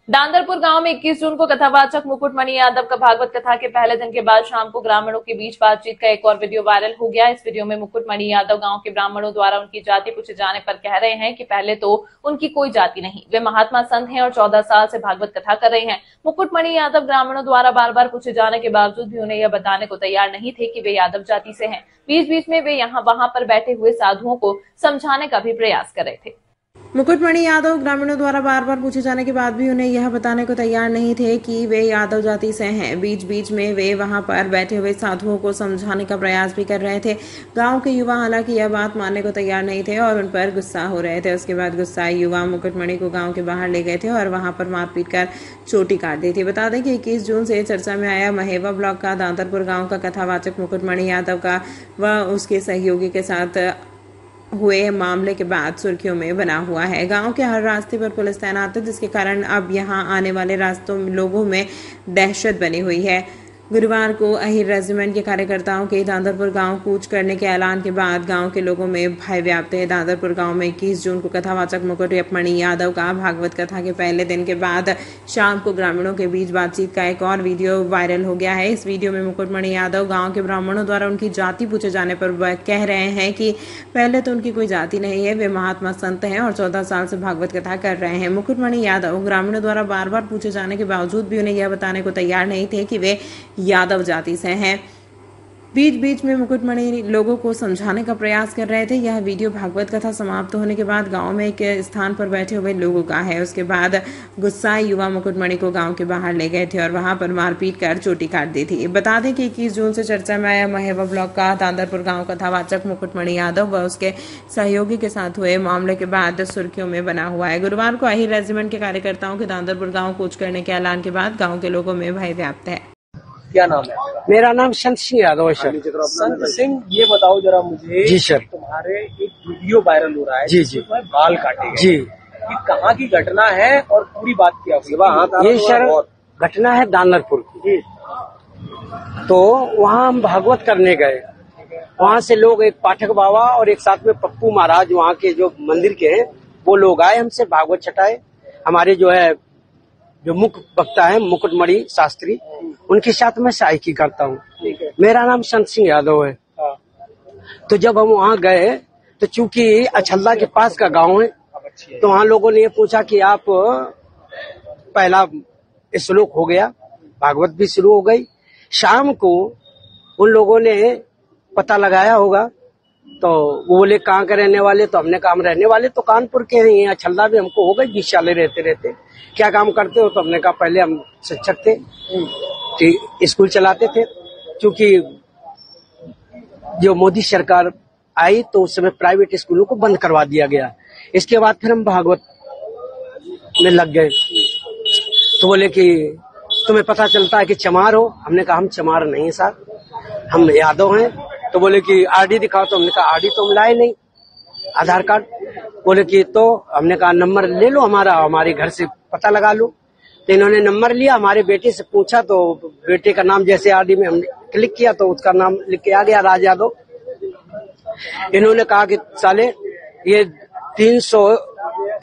डांदरपुर गांव में 21 जून को कथावाचक मुकुटमणि यादव का भागवत कथा के पहले दिन के बाद शाम को ग्रामीणों के बीच बातचीत का एक और वीडियो वायरल हो गया। इस वीडियो में मुकुटमणि यादव गांव के ब्राह्मणों द्वारा उनकी जाति पूछे जाने पर कह रहे हैं कि पहले तो उनकी कोई जाति नहीं, वे महात्मा संत हैं और 14 साल से भागवत कथा कर रहे हैं। मुकुटमणि यादव ग्रामीणों द्वारा बार बार पूछे जाने के बावजूद भी उन्हें यह बताने को तैयार नहीं थे कि वे यादव जाति से हैं। बीच बीच में वे यहाँ वहां पर बैठे हुए साधुओं को समझाने का भी प्रयास कर रहे थे। मुकुटमणि यादव ग्रामीणों द्वारा बार बार पूछे जाने के बाद भी उन्हें यह बताने को तैयार नहीं थे कि वे यादव जाति से हैं। बीच बीच में वे वहां पर बैठे हुए साधुओं को समझाने का प्रयास भी कर रहे थे। गांव के युवा हालांकि यह बात मानने को तैयार नहीं थे और उन पर गुस्सा हो रहे थे। उसके बाद गुस्साए युवा मुकुटमणि को गाँव के बाहर ले गए थे और वहां पर मारपीट कर चोटी काट दी थी। बता दें कि 21 जून से चर्चा में आया महेवा ब्लॉक का दांतरपुर गाँव का कथावाचक मुकुटमणि यादव का व उसके सहयोगी के साथ हुए मामले के बाद सुर्खियों में बना हुआ है। गांव के हर रास्ते पर पुलिस तैनात है, जिसके कारण अब यहां आने वाले रास्तों में लोगों में दहशत बनी हुई है। गुरुवार को अहिर रेजिमेंट के कार्यकर्ताओं के दांतरपुर गांव कूच करने के ऐलान के बाद गांव के लोगों में भय व्याप्त है। दांतरपुर गांव में 21 जून को कथावाचक मुकुटमणि यादव का भागवत कथा के पहले दिन के बाद शाम को ग्रामीणों के बीच बातचीत का एक और वीडियो वायरल हो गया है। इस वीडियो में मुकुटमणि यादव गाँव के ब्राह्मणों द्वारा उनकी जाति पूछे जाने पर वह कह रहे हैं कि पहले तो उनकी कोई जाति नहीं है, वे महात्मा संत हैं और 14 साल से भागवत कथा कर रहे हैं। मुकुटमणि यादव ग्रामीणों द्वारा बार बार पूछे जाने के बावजूद भी उन्हें यह बताने को तैयार नहीं थे कि वे यादव जाति से हैं। बीच बीच में मुकुटमणि लोगों को समझाने का प्रयास कर रहे थे। यह वीडियो भागवत कथा समाप्त होने के बाद गांव में एक स्थान पर बैठे हुए लोगों का है। उसके बाद गुस्साए युवा मुकुटमणि को गांव के बाहर ले गए थे और वहां पर मारपीट कर चोटी काट दी थी। बता दें कि 21 जून से चर्चा में आया महेवा ब्लॉक का दांतरपुर गांव कथावाचक मुकुटमणि यादव व उसके सहयोगी के साथ हुए मामले के बाद सुर्खियों में बना हुआ है। गुरुवार को अहिर रेजिमेंट के कार्यकर्ताओं के दांतरपुर गाँव कूच करने के ऐलान के बाद गाँव के लोगों में भय व्याप्त है। क्या नाम है? मेरा नाम संत सिंह यादव है सर। संत सिंह, ये बताओ जरा मुझे। जी सर। तुम्हारे एक वीडियो वायरल हो रहा है। जी जी। बाल काटे गए। जी। ये कहाँ की घटना है और पूरी बात क्या हुई? ये सर घटना है दांतरपुर की। तो वहाँ हम भागवत करने गए। वहाँ से लोग, एक पाठक बाबा और एक साथ में पप्पू महाराज वहाँ के जो मंदिर के हैं, वो लोग आए हमसे भागवत छटाए। हमारे जो मुख्य वक्ता है मुकुटमणि शास्त्री, उनके साथ मैं सहायकी करता हूँ। मेरा नाम संत सिंह यादव है। तो जब हम वहाँ गए तो चूंकि अछल्ला के पास का गांव है, तो वहाँ लोगों ने ये पूछा कि आप, पहला श्लोक हो गया, भागवत भी शुरू हो गई। शाम को उन लोगों ने पता लगाया होगा, तो वो बोले कहाँ के रहने वाले? तो हमने कहा हम रहने वाले तो कानपुर के हैं। अछल्ला भी हमको हो गए 20 साल रहते रहते। क्या काम करते हो? तो हमने कहा पहले हम शिक्षक थे, स्कूल चलाते थे। क्योंकि जो मोदी सरकार आई तो उस समय प्राइवेट स्कूलों को बंद करवा दिया गया। इसके बाद फिर हम भागवत में लग गए। तो बोले कि तुम्हें पता चलता है कि चमार हो? हमने कहा हम चमार नहीं साहब, हम यादव हैं। तो बोले कि आरडी दिखाओ। तो हमने कहा आरडी तो हम लाए नहीं, आधार कार्ड। बोले कि तो हमने कहा नंबर ले लो हमारा, हमारे घर से पता लगा लो। तो इन्होंने नंबर लिया, हमारे बेटे से पूछा तो बेटे का नाम जैसे आरडी में हमने क्लिक किया तो उसका नाम लिख के आ गया, राज यादव। इन्होंने कहा कि साले ये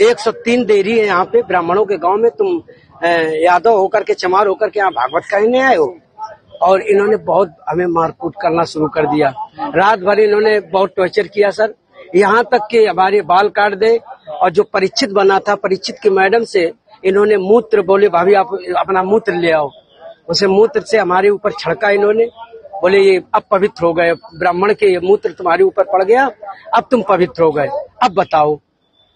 103 देरी है यहाँ पे ब्राह्मणों के गांव में, तुम यादव होकर के, चमार होकर के यहाँ भागवत कहने आए हो? और इन्होंने बहुत हमें मारकूट करना शुरू कर दिया। रात भर इन्होंने बहुत टॉर्चर किया सर, यहाँ तक कि हमारे बाल काट दे। और जो परीक्षित बना था, परीक्षित की मैडम से इन्होंने मूत्र, बोले भाभी आप अपना मूत्र ले आओ, उसे मूत्र से हमारे ऊपर छिड़का इन्होंने। बोले ये अब पवित्र हो गए, ब्राह्मण के ये मूत्र तुम्हारे ऊपर पड़ गया, अब तुम पवित्र हो गए, अब बताओ।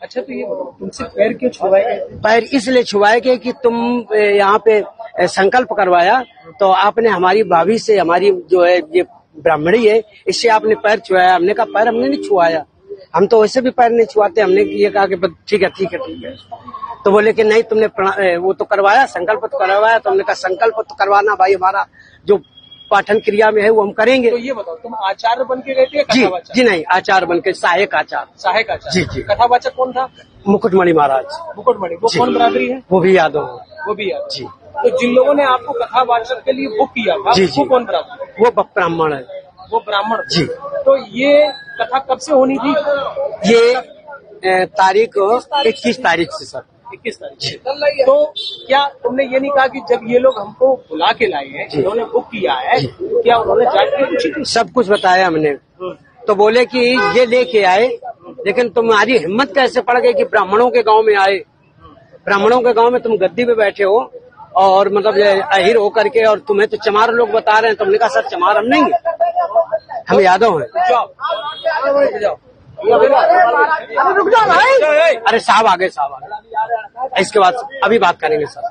अच्छा, तो ये तुमसे पैर क्यों छुआए गए? पैर इसलिए छुआए गए कि तुम यहाँ पे संकल्प करवाया, तो आपने हमारी भाभी से, हमारी जो है ये ब्राह्मणी है, इससे आपने पैर छुआया। हमने कहा पैर हमने नहीं छुआया, हम तो वैसे भी पैर नहीं छुआते। हमने ये कहा कि ठीक है ठीक है ठीक है। तो बोले कि नहीं तुमने वो तो करवाया, संकल्प तो करवाया। तो हमने कहा संकल्प तो करवाना भाई, हमारा जो पाठन क्रिया में है वो हम करेंगे। तो ये बताओ, तुम आचार्य बन के गए थे? जी नहीं, आचार्य बन के, सहायक आचार्य। सहायक आचार्य। जी। कथावाचक कौन था? मुकुटमणि महाराज। मुकुटमणि, वो कौन बरादरी है? वो भी यादव। वो भी यादव। जी। तो जिन लोगों ने आपको कथावाचक के लिए बुक किया था, वो कौन बरादरी? वो ब्राह्मण है। वो ब्राह्मण? जी। तो ये कथा कब से होनी थी? ये तारीख 21 तारीख से सर। 21 तारीख को। तो क्या तुमने ये नहीं कहा कि जब ये लोग हमको बुला के लाए हैं, इन्होंने बुक किया है, क्या उन्होंने जाति पूछी थी? सब कुछ बताया हमने। तो बोले कि ये लेके आए, लेकिन तुम्हारी हिम्मत कैसे पड़ गई कि ब्राह्मणों के गांव में आए? ब्राह्मणों के गांव में तुम गद्दी पे बैठे हो और मतलब अहिर होकर के, और तुम्हें तो चमार लोग बता रहे हैं। तुमने कहा सर चमार हम नहीं है, हम यादव हैं। रुक जाओ भाई। अरे साहब आगे, साहब आगे, इसके बाद अभी बात करेंगे सर।